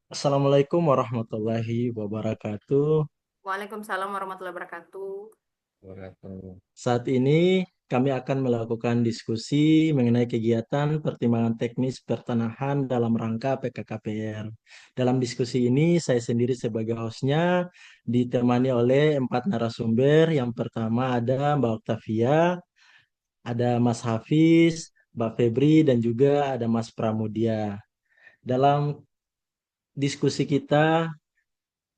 Assalamualaikum warahmatullahi wabarakatuh. Waalaikumsalam warahmatullahi wabarakatuh. Wabarakatuh. Saat ini kami akan melakukan diskusi mengenai kegiatan pertimbangan teknis pertanahan dalam rangka PKKPR. Dalam diskusi ini saya sendiri sebagai hostnya ditemani oleh empat narasumber. Yang pertama ada Mbak Octavia, ada Mas Hafiz, Mbak Febri, dan juga ada Mas Pramudia. Dalam diskusi kita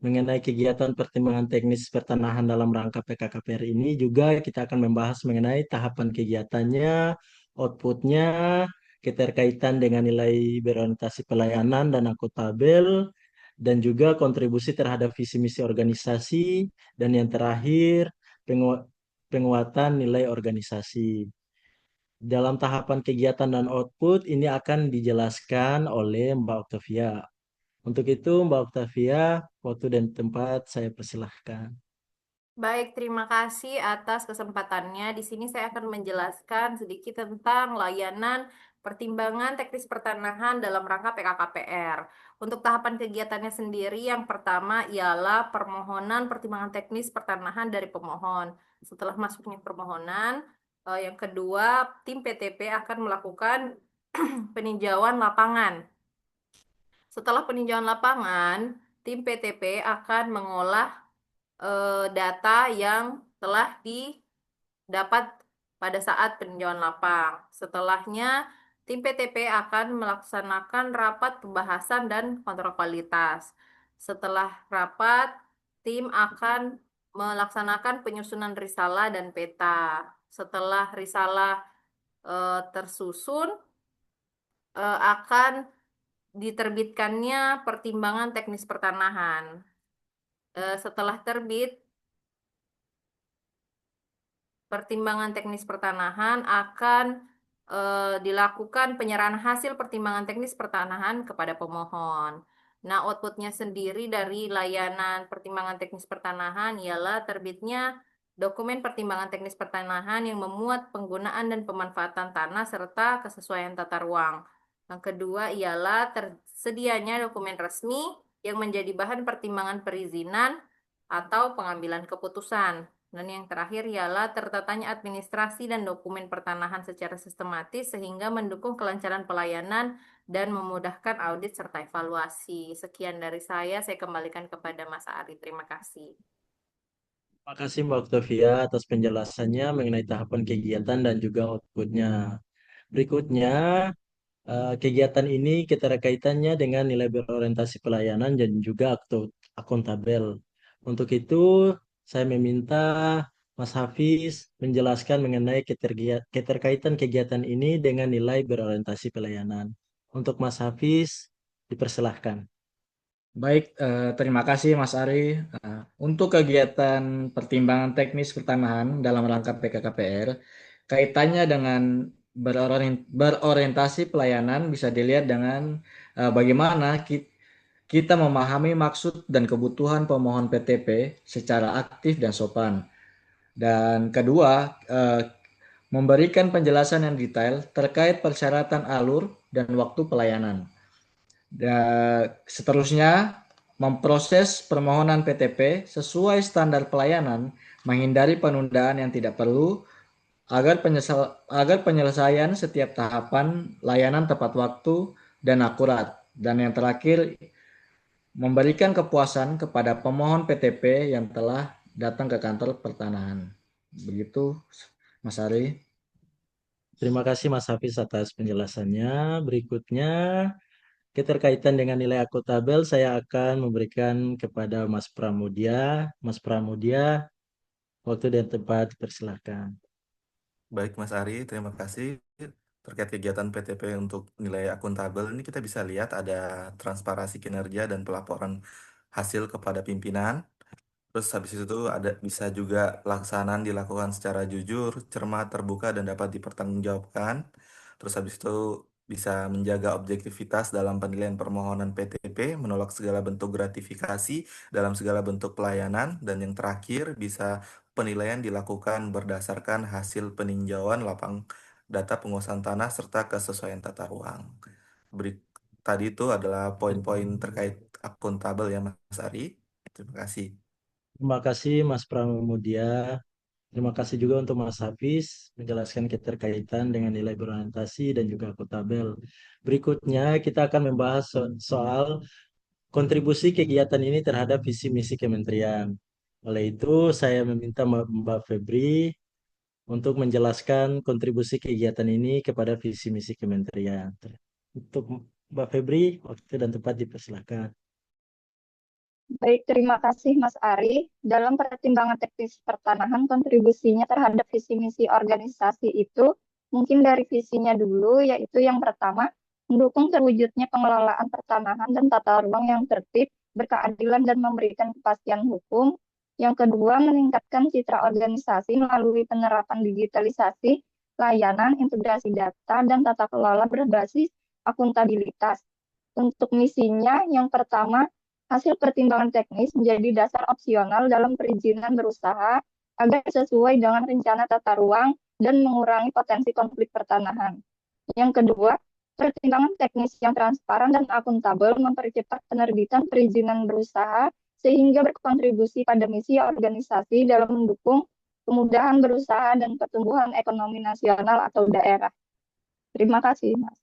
mengenai kegiatan pertimbangan teknis pertanahan dalam rangka PKKPR ini juga kita akan membahas mengenai tahapan kegiatannya, outputnya, keterkaitan dengan nilai berorientasi pelayanan dan akuntabel, dan juga kontribusi terhadap visi misi organisasi, dan yang terakhir penguatan nilai organisasi. Dalam tahapan kegiatan dan output ini akan dijelaskan oleh Mbak Octavia. Untuk itu, Mbak Octavia, waktu dan tempat saya persilahkan. Baik, terima kasih atas kesempatannya. Di sini saya akan menjelaskan sedikit tentang layanan pertimbangan teknis pertanahan dalam rangka PKKPR. Untuk tahapan kegiatannya sendiri, yang pertama ialah permohonan pertimbangan teknis pertanahan dari pemohon. Setelah masuknya permohonan, yang kedua, tim PTP akan melakukan peninjauan lapangan. Setelah peninjauan lapangan, tim PTP akan mengolah data yang telah didapat pada saat peninjauan lapang. Setelahnya, tim PTP akan melaksanakan rapat pembahasan dan kontrol kualitas. Setelah rapat, tim akan melaksanakan penyusunan risalah dan peta. Setelah risalah tersusun, akan diterbitkannya pertimbangan teknis pertanahan. Setelah terbit, pertimbangan teknis pertanahan akan dilakukan penyerahan hasil pertimbangan teknis pertanahan kepada pemohon. Nah, outputnya sendiri dari layanan pertimbangan teknis pertanahan ialah terbitnya dokumen pertimbangan teknis pertanahan yang memuat penggunaan dan pemanfaatan tanah serta kesesuaian tata ruang. Yang kedua ialah tersedianya dokumen resmi yang menjadi bahan pertimbangan perizinan atau pengambilan keputusan. Dan yang terakhir ialah tertatanya administrasi dan dokumen pertanahan secara sistematis sehingga mendukung kelancaran pelayanan dan memudahkan audit serta evaluasi. Sekian dari saya kembalikan kepada Mas Ari. Terima kasih. Terima kasih Mbak Octavia atas penjelasannya mengenai tahapan kegiatan dan juga outputnya. Berikutnya, kegiatan ini keterkaitannya dengan nilai berorientasi pelayanan dan juga akuntabel. Untuk itu, saya meminta Mas Hafiz menjelaskan mengenai keterkaitan kegiatan ini dengan nilai berorientasi pelayanan. Untuk Mas Hafiz, dipersilahkan. Baik, terima kasih Mas Ari. Untuk kegiatan pertimbangan teknis pertanahan dalam rangka PKKPR, kaitannya dengan berorientasi pelayanan bisa dilihat dengan bagaimana kita memahami maksud dan kebutuhan pemohon PTP secara aktif dan sopan. Dan kedua, memberikan penjelasan yang detail terkait persyaratan alur dan waktu pelayanan. Dan seterusnya, memproses permohonan PTP sesuai standar pelayanan, menghindari penundaan yang tidak perlu, agar penyelesaian setiap tahapan layanan tepat waktu dan akurat. Dan yang terakhir, memberikan kepuasan kepada pemohon PTP yang telah datang ke kantor pertanahan. Begitu, Mas Ari. Terima kasih Mas Hafiz atas penjelasannya. Berikutnya, keterkaitan dengan nilai akuntabel, saya akan memberikan kepada Mas Pramudia. Mas Pramudia, waktu dan tempat, persilahkan. Baik Mas Ari, terima kasih. Terkait kegiatan PTP untuk nilai akuntabel ini kita bisa lihat ada transparansi kinerja dan pelaporan hasil kepada pimpinan. Terus habis itu ada bisa juga pelaksanaan dilakukan secara jujur, cermat, terbuka dan dapat dipertanggungjawabkan. Terus habis itu bisa menjaga objektivitas dalam penilaian permohonan PTP, menolak segala bentuk gratifikasi dalam segala bentuk pelayanan, dan yang terakhir bisa penilaian dilakukan berdasarkan hasil peninjauan lapang data penguasaan tanah serta kesesuaian tata ruang. Tadi itu adalah poin-poin terkait akuntabel ya Mas Ari. Terima kasih. Terima kasih Mas Pramudia. Terima kasih juga untuk Mas Hafiz menjelaskan keterkaitan dengan nilai berorientasi dan juga akuntabel. Berikutnya kita akan membahas soal kontribusi kegiatan ini terhadap visi misi kementerian. Oleh itu, saya meminta Mbak Febri untuk menjelaskan kontribusi kegiatan ini kepada visi misi kementerian. Untuk Mbak Febri, waktu dan tempat dipersilakan. Baik, terima kasih Mas Ari. Dalam pertimbangan teknis pertanahan, kontribusinya terhadap visi misi organisasi itu mungkin dari visinya dulu, yaitu yang pertama, mendukung terwujudnya pengelolaan pertanahan dan tata ruang yang tertib, berkeadilan, dan memberikan kepastian hukum. Yang kedua, meningkatkan citra organisasi melalui penerapan digitalisasi, layanan, integrasi data, dan tata kelola berbasis akuntabilitas. Untuk misinya, yang pertama, hasil pertimbangan teknis menjadi dasar opsional dalam perizinan berusaha agar sesuai dengan rencana tata ruang dan mengurangi potensi konflik pertanahan. Yang kedua, pertimbangan teknis yang transparan dan akuntabel mempercepat penerbitan perizinan berusaha sehingga berkontribusi pada misi organisasi dalam mendukung kemudahan berusaha dan pertumbuhan ekonomi nasional atau daerah. Terima kasih, Mas.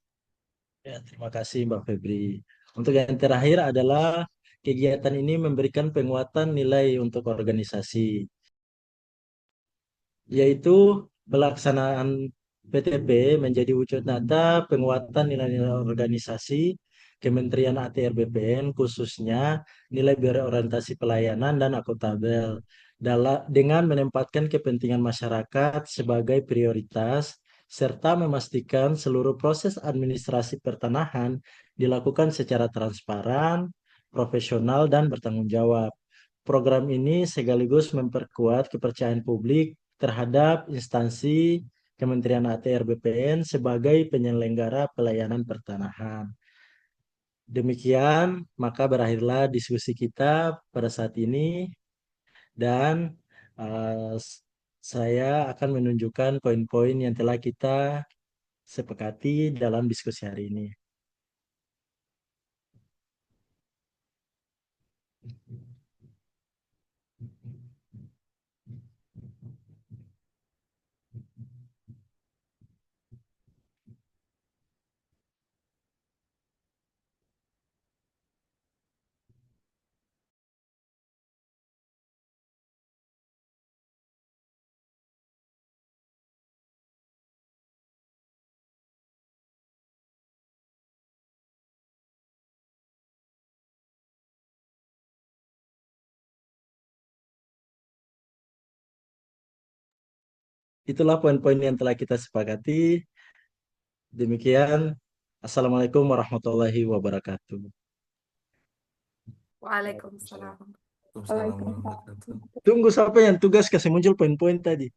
Ya, terima kasih Mbak Febri. Untuk yang terakhir adalah kegiatan ini memberikan penguatan nilai untuk organisasi, yaitu pelaksanaan PTP menjadi wujud nyata penguatan nilai-nilai organisasi Kementerian ATR BPN, khususnya nilai berorientasi pelayanan dan akuntabel dengan menempatkan kepentingan masyarakat sebagai prioritas serta memastikan seluruh proses administrasi pertanahan dilakukan secara transparan, profesional, dan bertanggung jawab. Program ini sekaligus memperkuat kepercayaan publik terhadap instansi Kementerian ATR BPN sebagai penyelenggara pelayanan pertanahan. Demikian, maka berakhirlah diskusi kita pada saat ini dan uh, saya akan menunjukkan poin-poin yang telah kita sepakati dalam diskusi hari ini. Itulah poin-poin yang telah kita sepakati. Demikian, Assalamualaikum warahmatullahi wabarakatuh. Waalaikumsalam. Waalaikumsalam warahmatullahi wabarakatuh. Tunggu sampai yang tugas kasih muncul poin-poin tadi.